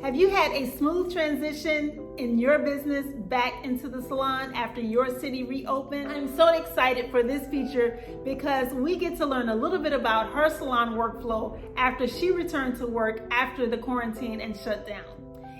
Have you had a smooth transition in your business back into the salon after your city reopened? I'm so excited for this feature because we get to learn a little bit about her salon workflow after she returned to work after the quarantine and shutdown.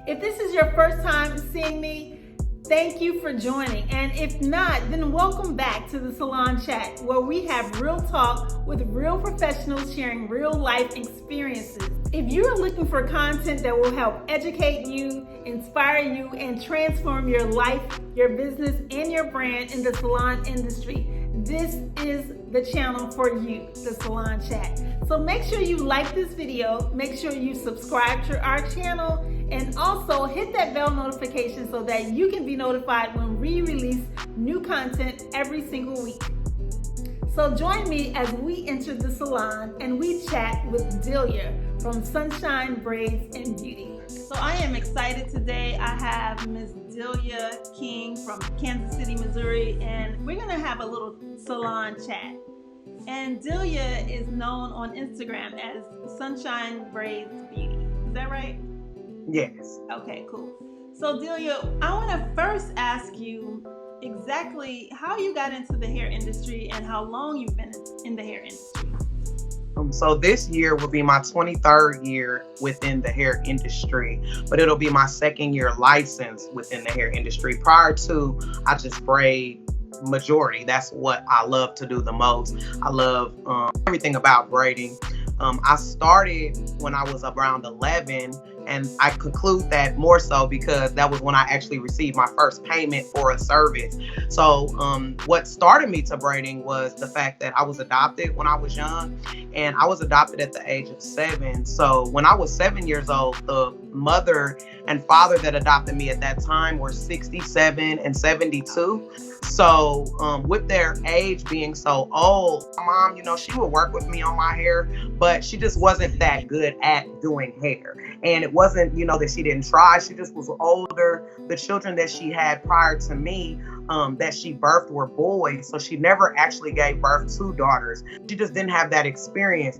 If this is your first time seeing me, thank you for joining. And if not, then welcome back to the Salon Chat, where we have real talk with real professionals sharing real life experiences. If you are looking for content that will help educate you, inspire you, and transform your life, your business, and your brand in the salon industry, this is the channel for you, the Salon Chat. So make sure you like this video, make sure you subscribe to our channel, and also hit that bell notification so that you can be notified when we release new content every single week. So join me as we enter the salon and we chat with Delia from Sunshine Braids and Beauty. So I am excited today. I have Miss Delia King from Kansas City, Missouri, and we're gonna have a little salon chat. And Delia is known on Instagram as Sunshine Braids Beauty. Is that right? Yes. Okay, cool. So Delia, I want to first ask you exactly how you got into the hair industry and how long you've been in the hair industry. So this year will be my 23rd year within the hair industry, but it'll be my second year license within the hair industry. Prior to, I just braid majority. That's what I love to do the most. I love everything about braiding. I started when I was around 11, and I conclude that more so because that was when I actually received my first payment for a service. So what started me to braiding was the fact that I was adopted when I was young, and I was adopted at the age of 7. So when I was 7 years old, the mother and father that adopted me at that time were 67 and 72. So with their age being so old, my mom, she would work with me on my hair, but she just wasn't that good at doing hair. And it wasn't, that she didn't try. She just was older. The children that she had prior to me that she birthed were boys. So she never actually gave birth to daughters. She just didn't have that experience.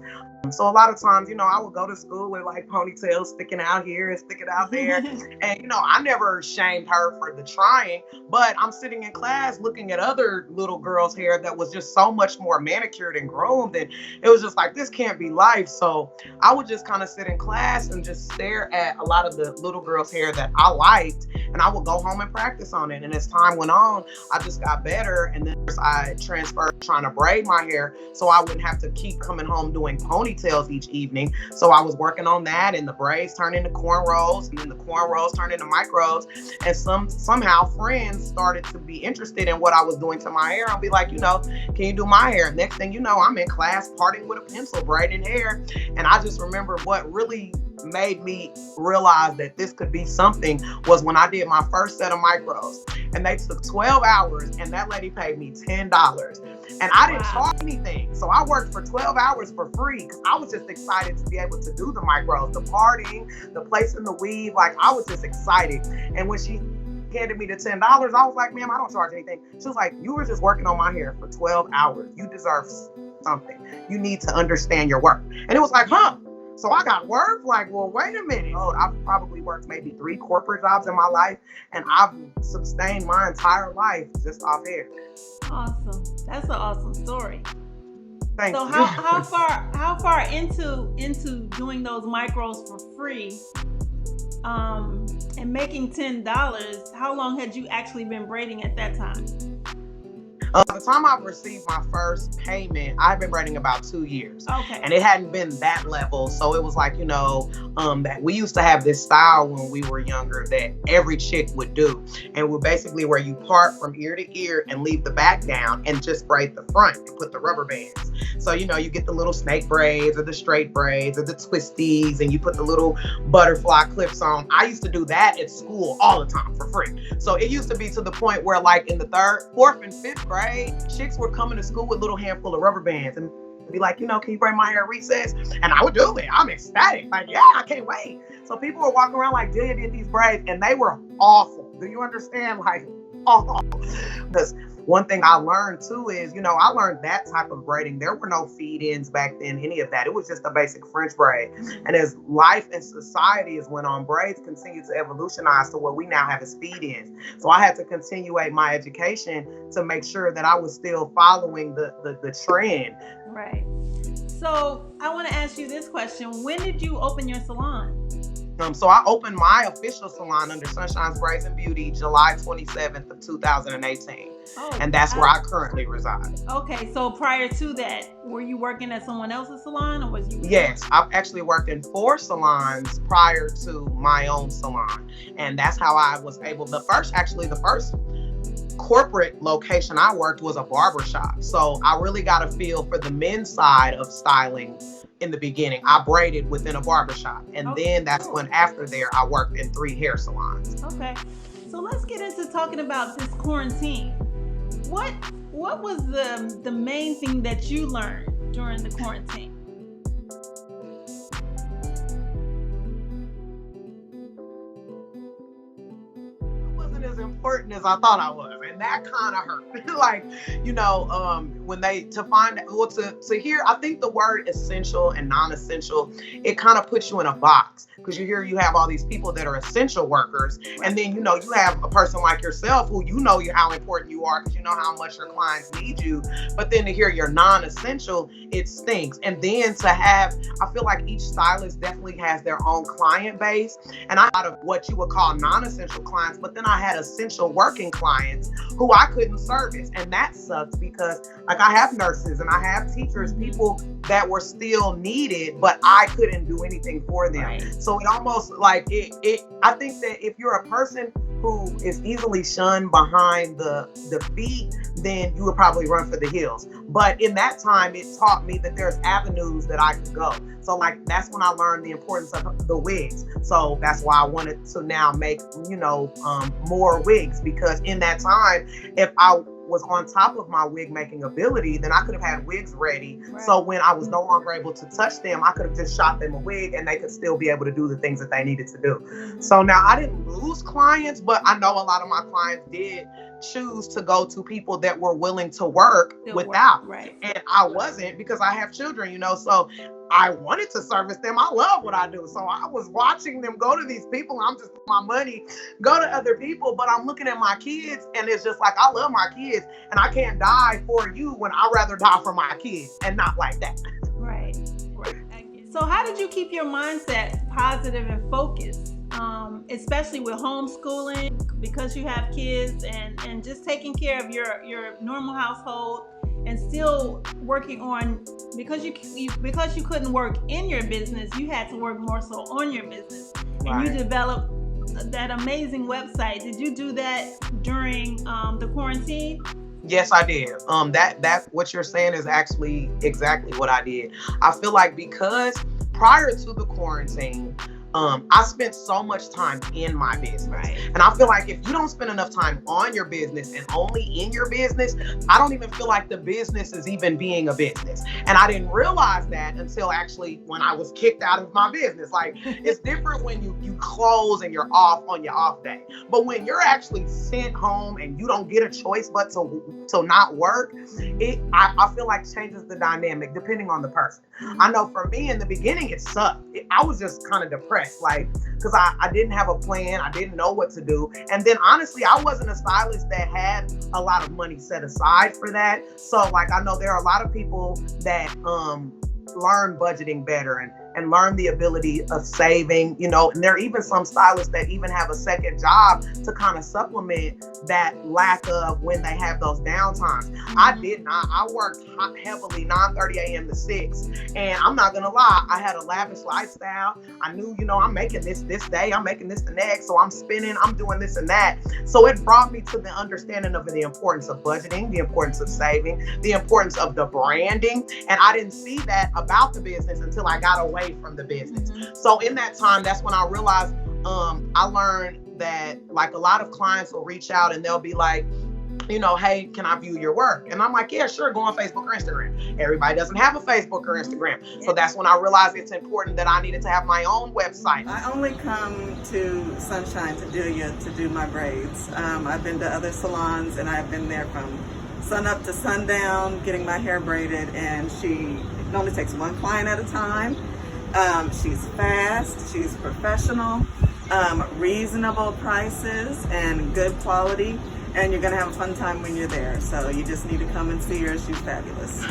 So a lot of times, I would go to school with like ponytails sticking out here and sticking out there. And, I never shamed her for the trying, but I'm sitting in class looking at other little girls' hair that was just so much more manicured and groomed. And it was just like, this can't be life. So I would just kind of sit in class and just stare at a lot of the little girls' hair that I liked. And I would go home and practice on it. And as time went on, I just got better. And then I transferred trying to braid my hair so I wouldn't have to keep coming home doing ponytails each evening. So I was working on that, and the braids turned into cornrows, and then the cornrows turned into micros. And somehow friends started to be interested in what I was doing to my hair. I'll be like, can you do my hair? Next thing you know, I'm in class parting with a pencil, braiding hair. And I just remember what really made me realize that this could be something was when I did my first set of micros, and they took 12 hours, and that lady paid me $10, and I didn't charge anything. So I worked for 12 hours for free because I was just excited to be able to do the micros, the parting, the placing the weave. Like, I was just excited. And when she handed me the $10, I was like, ma'am, I don't charge anything. She was like, you were just working on my hair for 12 hours. You deserve something. You need to understand your work. And it was like, huh? So I got work? Like, well, wait a minute. I've probably worked maybe 3 corporate jobs in my life, and I've sustained my entire life just off hair. Awesome. That's an awesome story. Thanks. So how far into doing those micros for free and making $10, how long had you actually been braiding at that time? The time I received my first payment, I've been braiding about 2 years. Okay. And it hadn't been that level. So it was like, that we used to have this style when we were younger that every chick would do. And we're basically where you part from ear to ear and leave the back down and just braid the front and put the rubber bands. So, you get the little snake braids or the straight braids or the twisties, and you put the little butterfly clips on. I used to do that at school all the time for free. So it used to be to the point where, like, in the 3rd, 4th, and 5th grade, chicks were coming to school with a little handful of rubber bands and be like, can you braid my hair at recess? And I would do it. I'm ecstatic. Like, yeah, I can't wait. So people were walking around like, Delia did these braids, and they were awful. Do you understand? Like, awful. Because one thing I learned too is, I learned that type of braiding. There were no feed-ins back then, any of that. It was just a basic French braid. And as life and society has went on, braids continue to evolutionize to what we now have as feed-ins. So I had to continuate my education to make sure that I was still following the trend. Right. So I want to ask you this question. When did you open your salon? So I opened my official salon under Sunshine's Braids and Beauty July 27th of 2018. And that's where I currently reside. Okay, so prior to that, were you working at someone else's salon, or was you? Yes, I've actually worked in 4 salons prior to my own salon. And that's how I was able, the first corporate location I worked was a barbershop. So I really got a feel for the men's side of styling in the beginning. I braided within a barbershop. And then that's when after there, I worked in 3 hair salons. Okay. So let's get into talking about this quarantine. What was the main thing that you learned during the quarantine? As important as I thought I was, and that kind of hurt. Like, when to hear, I think the word essential and non-essential, it kind of puts you in a box, because you have all these people that are essential workers, and then you have a person like yourself who how important you are, because you know how much your clients need you. But then to hear you're non-essential, it stinks. And then I feel like each stylist definitely has their own client base, and I had what you would call non-essential clients, but then I had essential working clients who I couldn't service. And that sucks, because like I have nurses and I have teachers, people that were still needed, but I couldn't do anything for them. Right. So it almost like I think that if you're a person who is easily shunned behind the feet, then you would probably run for the hills. But in that time, it taught me that there's avenues that I could go. So like, that's when I learned the importance of the wigs. So that's why I wanted to now make, more wigs, because in that time, if I was on top of my wig making ability, then I could have had wigs ready. Right. So when I was no longer able to touch them, I could have just shot them a wig and they could still be able to do the things that they needed to do. So now I didn't lose clients, but I know a lot of my clients did choose to go to people that were willing to work without. Right. And I wasn't, because I have children, so I wanted to service them. I love what I do. So I was watching them go to these people. I'm just my money, go to other people, but I'm looking at my kids, and it's just like, I love my kids, and I can't die for you when I'd rather die for my kids, and not like that. Right. So how did you keep your mindset positive and focused, especially with homeschooling, because you have kids, and just taking care of your normal household, and still working on, because you couldn't work in your business, you had to work more so on your business. Right. And you developed that amazing website. Did you do that during the quarantine? Yes, I did. That what you're saying is actually exactly what I did. I feel like, because prior to the quarantine, I spent so much time in my business. Right. And I feel like if you don't spend enough time on your business and only in your business, I don't even feel like the business is even being a business. And I didn't realize that until actually when I was kicked out of my business. Like, it's different when you close and you're off on your off day. But when you're actually sent home and you don't get a choice but to not work, I feel like changes the dynamic depending on the person. I know for me in the beginning, it sucked. I was just kind of depressed. Like, because I didn't have a plan. I didn't know what to do. And then honestly, I wasn't a stylist that had a lot of money set aside for that. So like, I know there are a lot of people that learn budgeting better and learn the ability of saving, and there are even some stylists that even have a second job to kind of supplement that lack of when they have those downtimes. I did not. I worked heavily 9:30 a.m. to 6. And I'm not going to lie, I had a lavish lifestyle. I knew, I'm making this day, I'm making this the next. So I'm spending, I'm doing this and that. So it brought me to the understanding of the importance of budgeting, the importance of saving, the importance of the branding. And I didn't see that about the business until I got away from the business. So in that time, that's when I realized, I learned that like a lot of clients will reach out and they'll be like, hey, can I view your work? And I'm like, yeah, sure, go on Facebook or Instagram. Everybody doesn't have a Facebook or Instagram. So that's when I realized it's important that I needed to have my own website. I only come to Sunshine, to Delia, to do my braids. I've been to other salons, and I've been there from sun up to sundown, getting my hair braided, and it only takes one client at a time. She's fast, she's professional, reasonable prices and good quality, and you're gonna have a fun time when you're there. So you just need to come and see her. She's fabulous.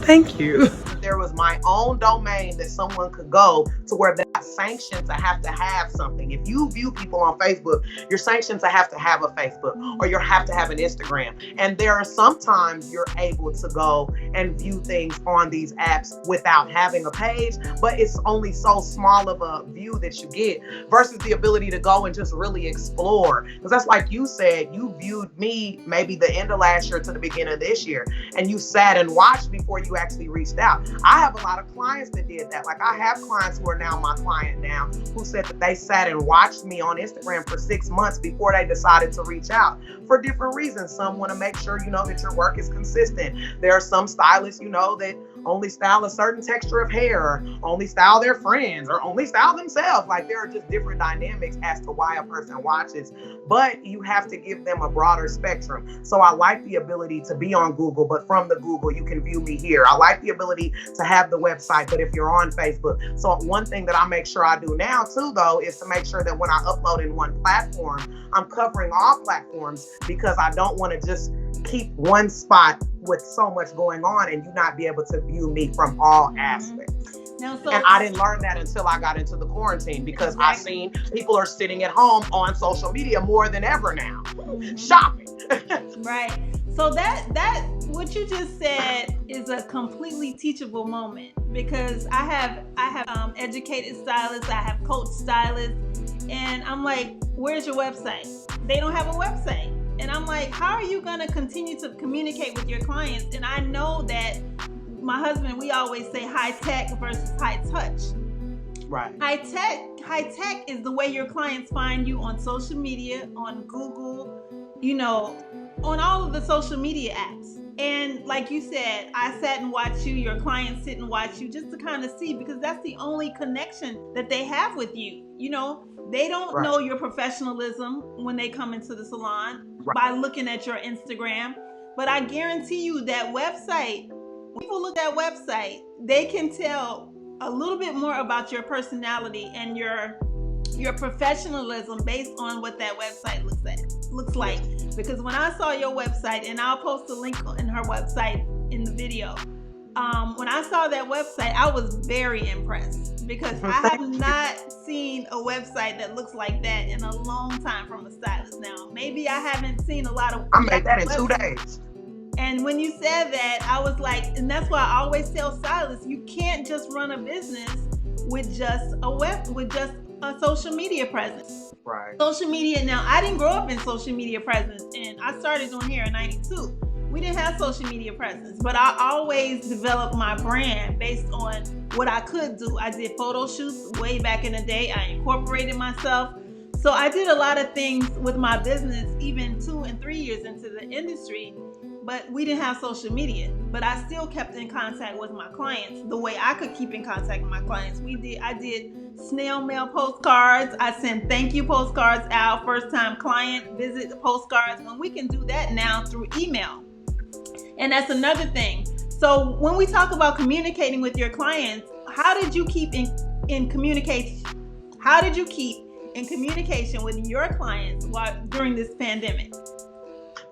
Thank you. There was my own domain that someone could go to where they're sanctioned to have something. If you view people on Facebook, you're sanctioned to have a Facebook, or you have to have an Instagram. And there are sometimes you're able to go and view things on these apps without having a page, but it's only so small of a view that you get versus the ability to go and just really explore. Because that's like you said, you viewed me maybe the end of last year to the beginning of this year, and you sat and watched before you actually reached out. I have a lot of clients that did that. Like I have clients who are now my client now who said that they sat and watched me on Instagram for 6 months before they decided to reach out for different reasons. Some want to make sure, that your work is consistent. There are some stylists, that only style a certain texture of hair, or only style their friends, or only style themselves. Like there are just different dynamics as to why a person watches, but you have to give them a broader spectrum. So I like the ability to be on Google, but from the Google, you can view me here. I like the ability to have the website, but if you're on Facebook. So one thing that I make sure I do now too, though, is to make sure that when I upload in one platform, I'm covering all platforms, because I don't want to just keep one spot with so much going on and you not be able to view me from all aspects. Now, and I didn't learn that until I got into the quarantine, because I seen people are sitting at home on social media more than ever now, shopping. Right. So that what you just said is a completely teachable moment, because I have educated stylists, I have coach stylists, and I'm like, where's your website? They don't have a website. And I'm like, how are you going to continue to communicate with your clients? And I know that my husband, we always say high tech versus high touch. Right. High tech is the way your clients find you on social media, on Google, on all of the social media apps. And like you said, I sat and watched you, your clients sit and watch you, just to kind of see, because that's the only connection that they have with you. They don't know your professionalism when they come into the salon by looking at your Instagram. But I guarantee you that website, when people look at that website, they can tell a little bit more about your personality and your professionalism based on what that website looks like. Because when I saw your website, and I'll post a link in her website in the video, when I saw that website, I was very impressed, because I have not seen a website that looks like that in a long time from a stylist. Now, maybe I haven't seen a lot of. I made that in 2 days. And when you said that, I was like, and that's why I always tell stylists, you can't just run a business with just a social media presence. Right. Social media. Now, I didn't grow up in social media presence, and I started doing hair in '92. We didn't have social media presence, but I always developed my brand based on what I could do. I did photo shoots way back in the day. I incorporated myself. So I did a lot of things with my business, even 2 and 3 years into the industry, but we didn't have social media. But I still kept in contact with my clients the way I could keep in contact with my clients. I did snail mail postcards. I sent thank you postcards out, first time client visit postcards, when we can do that now through email. And that's another thing. So when we talk about communicating with your clients, how did you keep in communication? How did you keep in communication with your clients during this pandemic?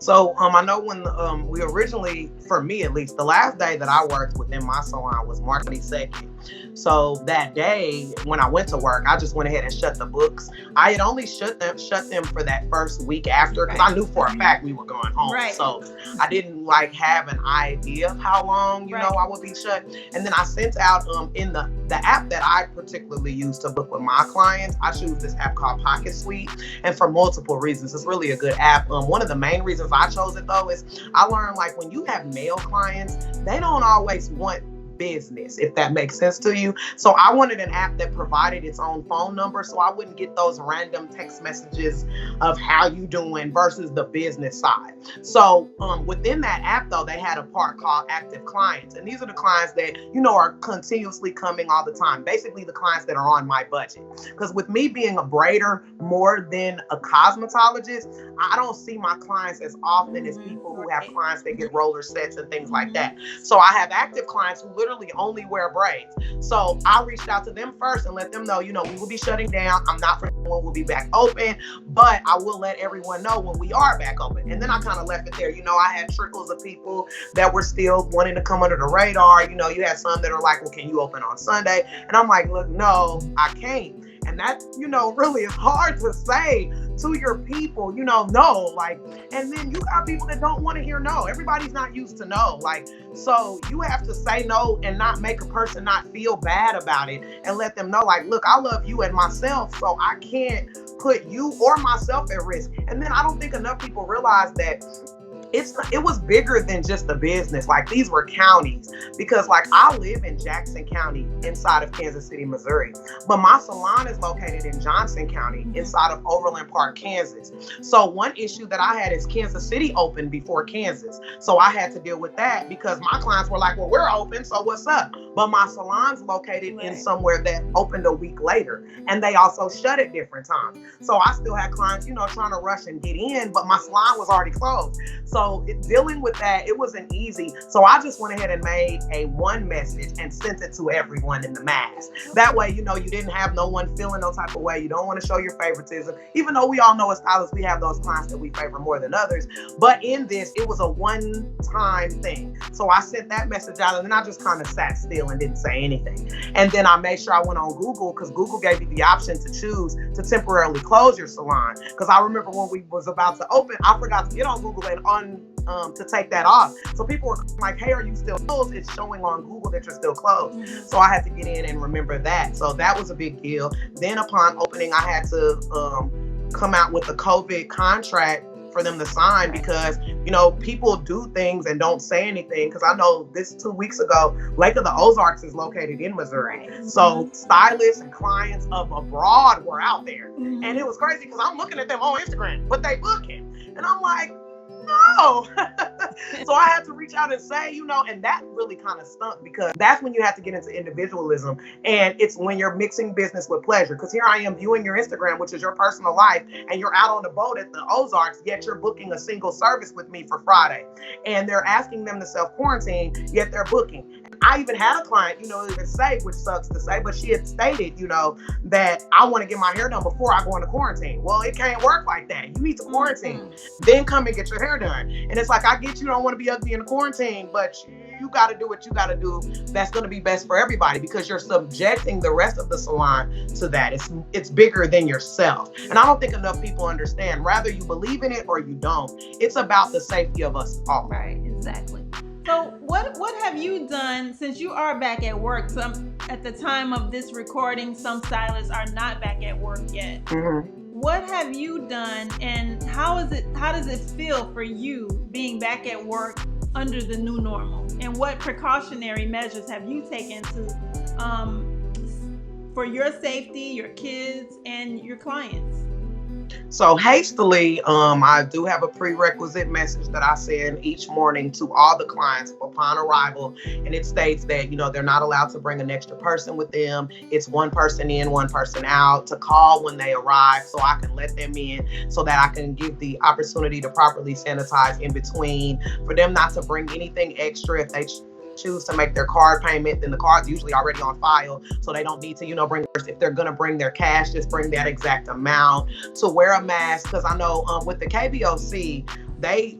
So I know when we originally, for me at least, the last day that I worked within my salon was March 22nd. So that day when I went to work, I just went ahead and shut the books. I had only shut them for that first week after, because I knew for a fact we were going home. Right. So I didn't have an idea of how long, I would be shut. And then I sent out in the app that I particularly use to book with my clients, I choose this app called Pocket Suite. And for multiple reasons, it's really a good app. One of the main reasons I chose it though is I learned when you have male clients, they don't always want business, if that makes sense to you. So I wanted an app that provided its own phone number so I wouldn't get those random text messages of how you doing versus the business side. So within that app though, they had a part called active clients. And these are the clients that, are continuously coming all the time. Basically the clients that are on my budget. Because with me being a braider more than a cosmetologist, I don't see my clients as often as people who have clients that get roller sets and things like that. So I have active clients who literally only wear braids. So I reached out to them first and let them know, we will be shutting down. I'm not for when we'll be back open, but I will let everyone know when we are back open. And then I kind of left it there. I had trickles of people that were still wanting to come under the radar. You had some that are like, well, can you open on Sunday? And I'm like, look, no, I can't. And that, really is hard to say to your people, no, and then you got people that don't want to hear no. Everybody's not used to no. So you have to say no and not make a person not feel bad about it and let them know, look, I love you and myself, so I can't put you or myself at risk. And then I don't think enough people realize that it was bigger than just the business. These were counties, because I live in Jackson County inside of Kansas City, Missouri, but my salon is located in Johnson County inside of Overland Park, Kansas. So one issue that I had is Kansas City opened before Kansas. So I had to deal with that because my clients were like, well, we're open, so what's up? But my salon's located in somewhere that opened a week later, and they also shut at different times. So I still had clients, trying to rush and get in, but my salon was already closed. So dealing with that, it wasn't easy. So I just went ahead and made a one message and sent it to everyone in the mass. That way, you didn't have no one feeling no type of way. You don't want to show your favoritism, even though we all know as stylists, we have those clients that we favor more than others. But in this, it was a one-time thing. So I sent that message out, and then I just kind of sat still and didn't say anything. And then I made sure I went on Google, because Google gave you the option to choose to temporarily close your salon. Because I remember when we was about to open, I forgot to get on Google and to take that off. So people were like, hey, are you still closed? It's showing on Google that you're still closed. So I had to get in and remember that. So that was a big deal. Then upon opening, I had to come out with a COVID contract for them to sign, because people do things and don't say anything. Because I know this 2 weeks ago, Lake of the Ozarks is located in Missouri. So stylists and clients of abroad were out there. And it was crazy because I'm looking at them on Instagram, but they booking. And I'm like, no. So I had to reach out and say, and that really kind of stunk, because that's when you have to get into individualism. And it's when you're mixing business with pleasure. Because here I am viewing your Instagram, which is your personal life, and you're out on the boat at the Ozarks, yet you're booking a single service with me for Friday. And they're asking them to self-quarantine, yet they're booking. I even had a client, even say, which sucks to say, but she had stated, that I want to get my hair done before I go into quarantine. Well, it can't work like that. You need to quarantine, then come and get your hair done. And it's like, I get you don't want to be ugly in quarantine, but you got to do what you got to do. That's going to be best for everybody, because you're subjecting the rest of the salon to that. It's bigger than yourself. And I don't think enough people understand, rather you believe in it or you don't. It's about the safety of us all. Right, exactly. So what have you done since you are back at work? At the time of this recording, some stylists are not back at work yet. What have you done, and how does it feel for you being back at work under the new normal? And what precautionary measures have you taken for your safety, your kids, and your clients? So hastily, I do have a prerequisite message that I send each morning to all the clients upon arrival. And it states that, they're not allowed to bring an extra person with them. It's one person in, one person out, to call when they arrive so I can let them in, so that I can give the opportunity to properly sanitize in between, for them not to bring anything extra. If they choose to make their card payment, then the card's usually already on file, so they don't need to bring, if they're going to bring their cash, just bring that exact amount. To wear a mask, because I know with the KBOC, they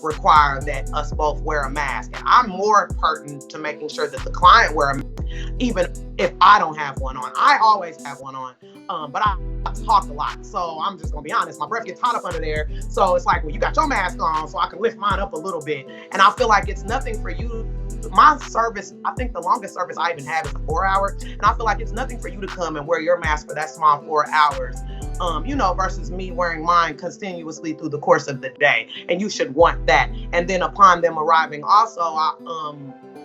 require that us both wear a mask, and I'm more pertinent to making sure that the client wear a mask, even if I don't have one on. I always have one on, but I talk a lot, so I'm just gonna be honest, my breath gets hot up under there. So it's like, well, you got your mask on, so I can lift mine up a little bit. And I feel like it's nothing for you. My service, I think the longest service I even have is a 4-hour, and I feel like it's nothing for you to come and wear your mask for that small 4 hours, versus me wearing mine continuously through the course of the day. And you should want that. And then upon them arriving also,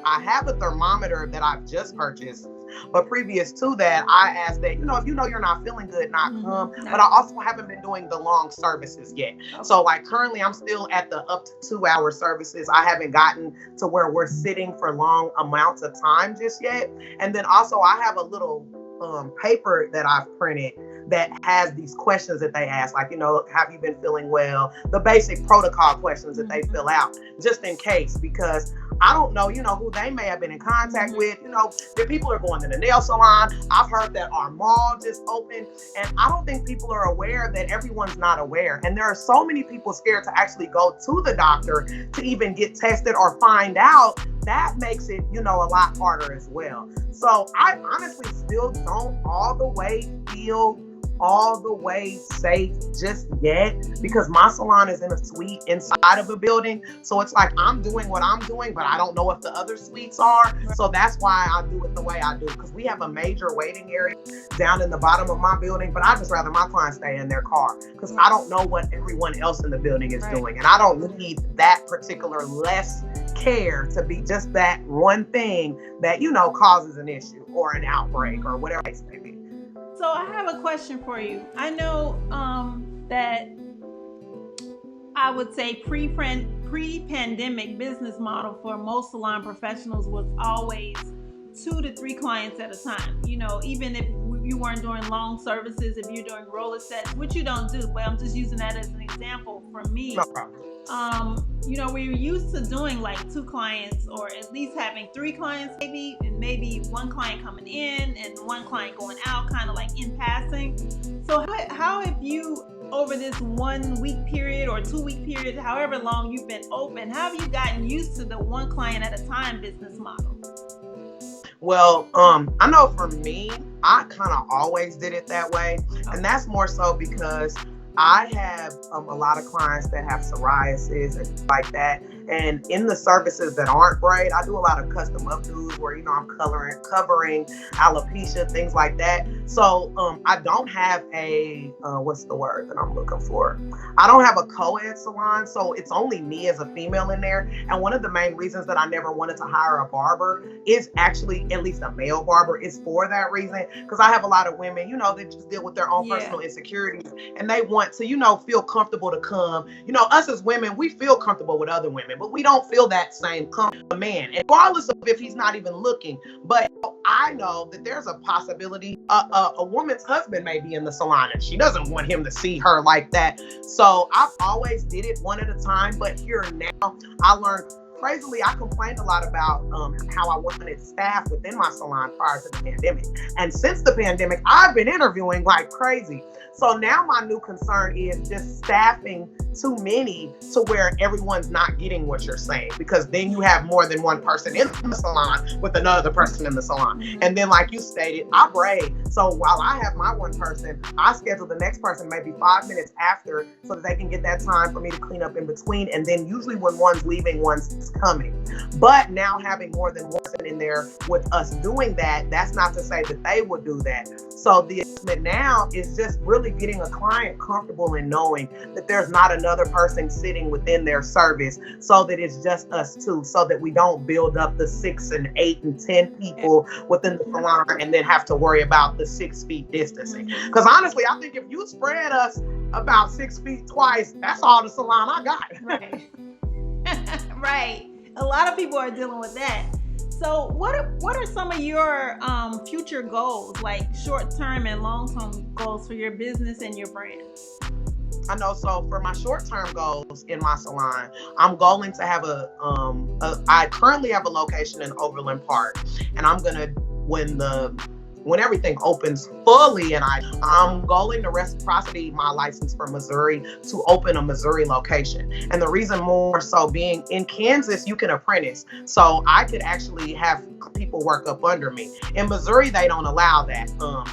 I have a thermometer that I've just purchased. But previous to that, I asked that, if you're not feeling good, not come. But I also haven't been doing the long services yet. Okay. So like currently I'm still at the up to 2-hour services. I haven't gotten to where we're sitting for long amounts of time just yet. And then also I have a little paper that I've printed that has these questions that they ask, like, have you been feeling well? The basic protocol questions that they fill out, just in case, because I don't know, who they may have been in contact with. If people are going to the nail salon, I've heard that our mall just opened, and I don't think people are aware that everyone's not aware. And there are so many people scared to actually go to the doctor to even get tested or find out. That makes it, a lot harder as well. So I honestly still don't all the way feel all the way safe just yet, because my salon is in a suite inside of a building. So it's like I'm doing what I'm doing, but I don't know if the other suites are. So that's why I do it the way I do, because we have a major waiting area down in the bottom of my building, but I just rather my clients stay in their car, because I don't know what everyone else in the building is doing. And I don't need that particular less care to be just that one thing that, causes an issue or an outbreak or whatever it may be. So I have a question for you. I know that I would say pre-pandemic business model for most salon professionals was always 2 to 3 clients at a time. Even if you weren't doing long services, if you're doing roller sets, which you don't do, but I'm just using that as an example for me. No problem. We're used to doing like 2 clients, or at least having 3 clients maybe, and maybe 1 client coming in and 1 client going out, kind of like in passing. So how have you, over this 1 week period or 2 week period, however long you've been open, how have you gotten used to the 1 client at a time business model? Well, I know for me, I kind of always did it that way. And that's more so because I have a lot of clients that have psoriasis and things like that. And in the services that aren't braid, I do a lot of custom updos where, I'm covering alopecia, things like that. So I don't have a, what's the word that I'm looking for? I don't have a co-ed salon. So it's only me as a female in there. And one of the main reasons that I never wanted to hire a barber is actually, at least a male barber, is for that reason. Because I have a lot of women, that just deal with their own personal insecurities, and they want to, feel comfortable to come. Us as women, we feel comfortable with other women, but we don't feel that same comfort with a man, and regardless of if he's not even looking. But I know that there's a possibility a woman's husband may be in the salon and she doesn't want him to see her like that. So I've always did it 1 at a time, but here now I learned. Crazily, I complained a lot about how I wanted staff within my salon prior to the pandemic. And since the pandemic, I've been interviewing like crazy. So now my new concern is just staffing too many to where everyone's not getting what you're saying, because then you have more than one person in the salon with another person in the salon. And then, like you stated, I braid. So while I have my one person, I schedule the next person maybe 5 minutes after so that they can get that time for me to clean up in between. And then usually when one's leaving, one's coming. But now having more than one person in there with us doing that, that's not to say that they would do that. So the adjustment now is just really getting a client comfortable in knowing that there's not another person sitting within their service, so that it's just us two, so that we don't build up the 6 and 8 and 10 people within the salon and then have to worry about the 6 feet distancing. Because honestly, I think if you spread us about 6 feet twice, that's all the salon I got. Right. Right. A lot of people are dealing with that. So what are some of your future goals, like short-term and long-term goals for your business and your brand? I know. So for my short-term goals in my salon, I'm going to have I currently have a location in Overland Park, and I'm gonna, when everything opens fully, and I'm going to reciprocity my license for Missouri to open a Missouri location. And the reason more so being in Kansas, you can apprentice. So I could actually have people work up under me. In Missouri, they don't allow that.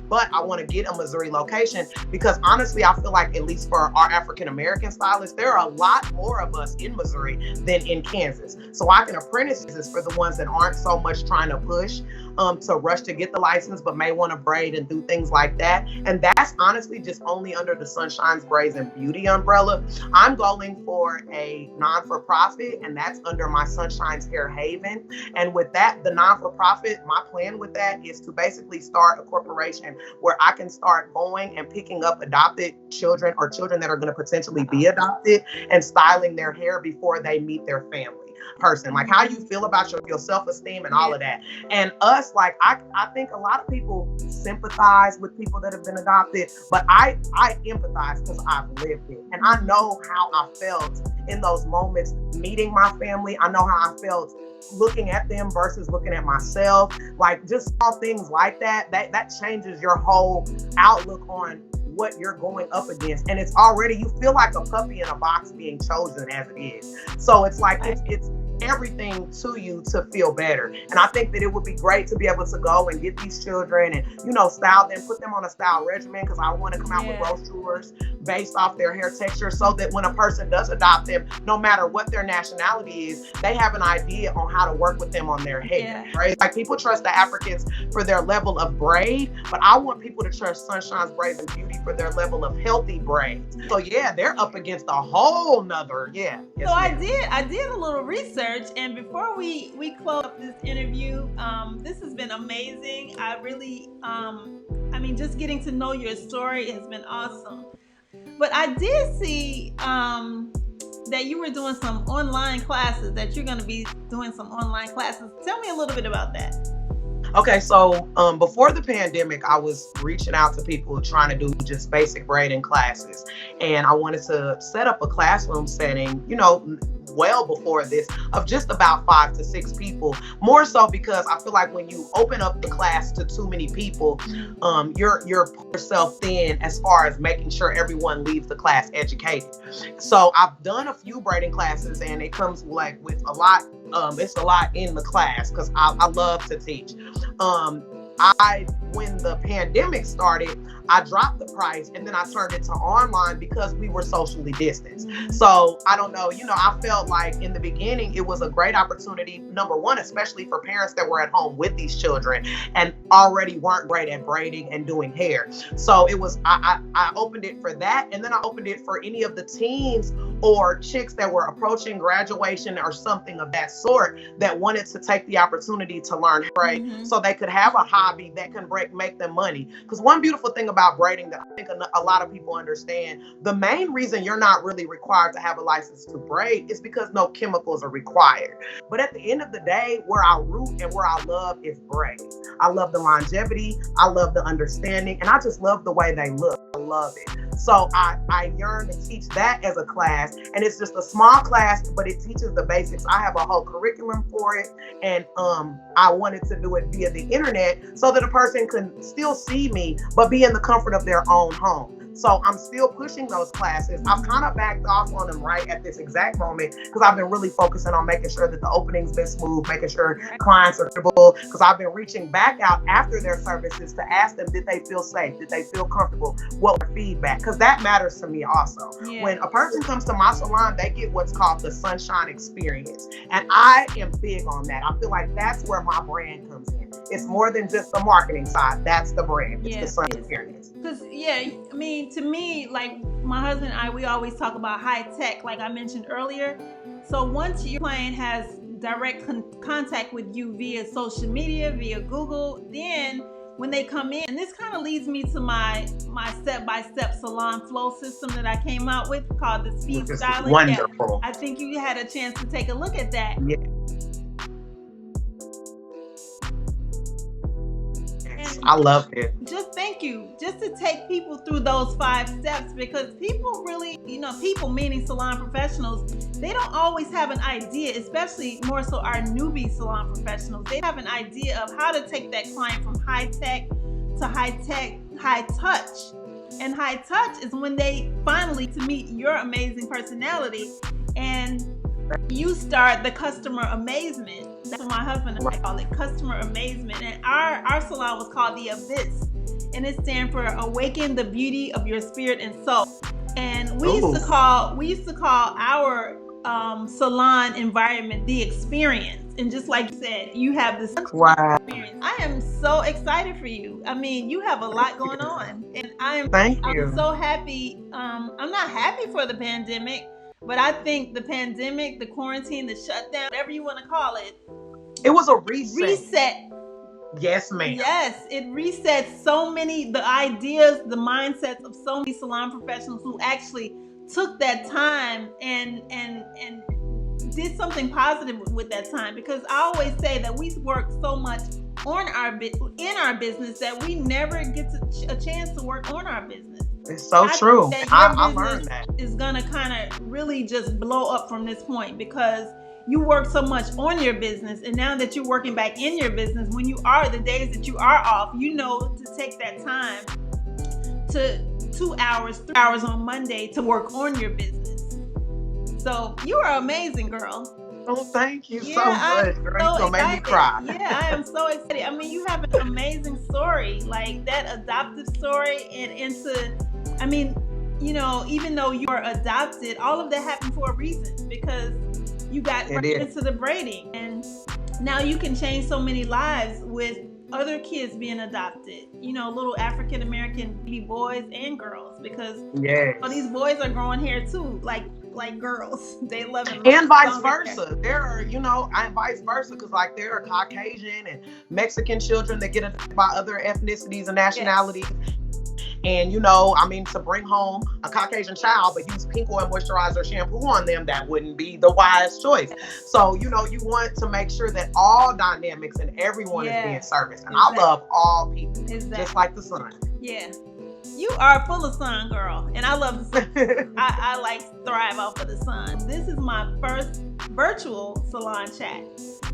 But I want to get a Missouri location because honestly, I feel like at least for our African American stylists, there are a lot more of us in Missouri than in Kansas. So I can apprentice this for the ones that aren't so much trying to push to rush to get the license, but may want to braid and do things like that. And that's honestly just only under the Sunshine's Braids and Beauty umbrella. I'm going for a non-for-profit, and that's under my Sunshine's Hair Haven. And with that, the non-for-profit, my plan with that is to basically start a corporation where I can start going and picking up adopted children or children that are going to potentially be adopted and styling their hair before they meet their family person, like how you feel about your self-esteem and all of that. And us, like I think a lot of people sympathize with people that have been adopted, but I empathize because I've lived it, and I know how I felt in those moments meeting my family. I know how I felt looking at them versus looking at myself. Like just small things like that changes your whole outlook on what you're going up against. And it's already, you feel like a puppy in a box being chosen as it is. So it's like it's everything to you to feel better. And I think that it would be great to be able to go and get these children and, you know, style them, put them on a style regimen, because I want to come out with brochures based off their hair texture so that when a person does adopt them, no matter what their nationality is, they have an idea on how to work with them on their hair, right? Like people trust the Africans for their level of braid, but I want people to trust Sunshine's Braids and Beauty for their level of healthy braids. So yeah, they're up against a whole nother, yes, so I did a little research, and before we close up this interview, this has been amazing. I really, I mean, just getting to know your story has been awesome. But I did see that you were doing some online classes, that you're going to be doing some online classes. Tell me a little bit about that. Okay, so before the pandemic, I was reaching out to people trying to do just basic braiding classes. And I wanted to set up a classroom setting, you know, well before this, of just about 5 to 6 people, more so because I feel like when you open up the class to too many people, you're yourself thin as far as making sure everyone leaves the class educated. So I've done a few braiding classes, and it comes like with a lot, it's a lot in the class because I love to teach. When the pandemic started, I dropped the price and then I turned it to online because we were socially distanced. So I don't know, you know, I felt like in the beginning it was a great opportunity, number one, especially for parents that were at home with these children and already weren't great at braiding and doing hair. So it was, I opened it for that, and then I opened it for any of the teens or chicks that were approaching graduation or something of that sort that wanted to take the opportunity to learn braid so they could have a hobby that can make them money. Because one beautiful thing about braiding that I think a lot of people understand, the main reason you're not really required to have a license to braid is because no chemicals are required. But at the end of the day, where I root and where I love is braids. I love the longevity, I love the understanding, and I just love the way they look. I love it. So I yearn to teach that as a class, and it's just a small class, but it teaches the basics. I have a whole curriculum for it, and I wanted to do it via the internet so that a person can still see me, but be in the comfort of their own home. So I'm still pushing those classes. I've kind of backed off on them right at this exact moment because I've been really focusing on making sure that the opening's been smooth, making sure clients are comfortable, because I've been reaching back out after their services to ask them, did they feel safe? Did they feel comfortable? What were feedback? Because that matters to me also. Yeah. When a person comes to my salon, they get what's called the Sunshine experience. And I am big on that. I feel like that's where my brand comes in. It's more than just the marketing side. That's the brand. It's the Sun experience. Because, I mean, to me, like my husband and I, we always talk about high tech, like I mentioned earlier. So once your client has direct contact with you via social media, via Google, then when they come in, and this kind of leads me to my step-by-step salon flow system that I came out with called the speed styling. Wonderful. I think you had a chance to take a look at that. Yeah. I love it. Just thank you. Just to take people through those 5 steps, because people really, people meaning salon professionals, they don't always have an idea, especially more so our newbie salon professionals. They have an idea of how to take that client from high tech to high touch. And high touch is when they finally to meet your amazing personality and you start the customer amazement. That's what my husband and I call it, customer amazement. And our salon was called The Abyss, and it stands for Awaken the Beauty of Your Spirit and Soul. And we used to call our salon environment The Experience. And just like you said, you have this experience. I am so excited for you. I mean, you have a lot going on, and I'm so happy. I'm not happy for the pandemic, but I think the pandemic, the quarantine, the shutdown, whatever you want to call it, it was a reset. Yes, ma'am. Yes, it resets the ideas, the mindsets of so many salon professionals who actually took that time and did something positive with that time. Because I always say that we work so much in our business that we never get a chance to work on our business. It's so true. I learned that. Is gonna kind of really just blow up from this point, because you work so much on your business, and now that you're working back in your business, when you are the days that you are off, you know to take that time to 2 hours, 3 hours on Monday to work on your business. So you are amazing, girl. Oh, thank you so much, girl. You're gonna make me cry. Yeah, I am so excited. I mean, you have an amazing story, like that adoptive story, I mean, you know, even though you are adopted, all of that happened for a reason, because you got right into the braiding, and now you can change so many lives with other kids being adopted, you know, little African American baby boys and girls, because these boys are growing hair too, like girls. They love it. And vice versa. There are, and vice versa, because like there are Caucasian and Mexican children that get adopted by other ethnicities and nationalities. Yes. And, to bring home a Caucasian child, but use pink oil moisturizer shampoo on them, that wouldn't be the wise choice. So, you want to make sure that all dynamics and everyone is being serviced. And I love all people, just like the sun. Yeah. You are full of sun, girl. And I love the sun. I like thrive off of the sun. This is my first virtual salon chat.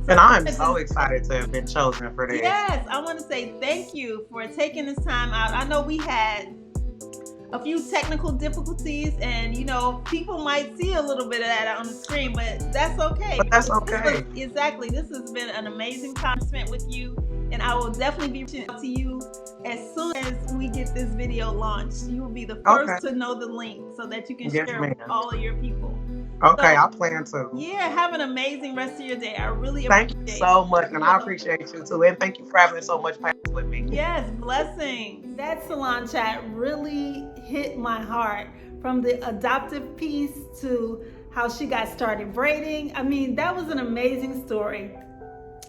And I'm so excited to have been chosen for this. Yes, I want to say thank you for taking this time out. I know we had a few technical difficulties, and people might see a little bit of that on the screen, but that's okay. This has been an amazing time spent with you, and I will definitely be reaching out to you as soon as we get this video launched. You will be the first to know the link so that you can share with all of your people. Okay, I plan to. Yeah, have an amazing rest of your day. I really appreciate it. Thank you so much, and I appreciate you too. And thank you for having so much patience with me. Yes, blessing. That salon chat really hit my heart, from the adoptive piece to how she got started braiding. I mean, that was an amazing story.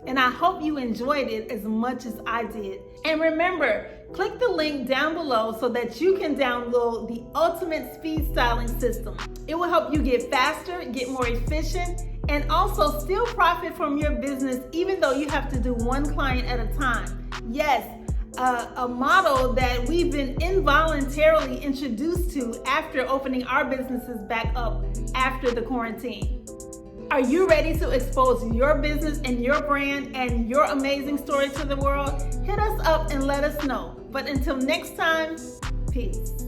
And I hope you enjoyed it as much as I did. And remember, click the link down below so that you can download the ultimate speed styling system. It will help you get faster, get more efficient, and also still profit from your business, even though you have to do one client at a time. Yes, a model that we've been involuntarily introduced to after opening our businesses back up after the quarantine. Are you ready to expose your business and your brand and your amazing story to the world? Hit us up and let us know. But until next time, peace.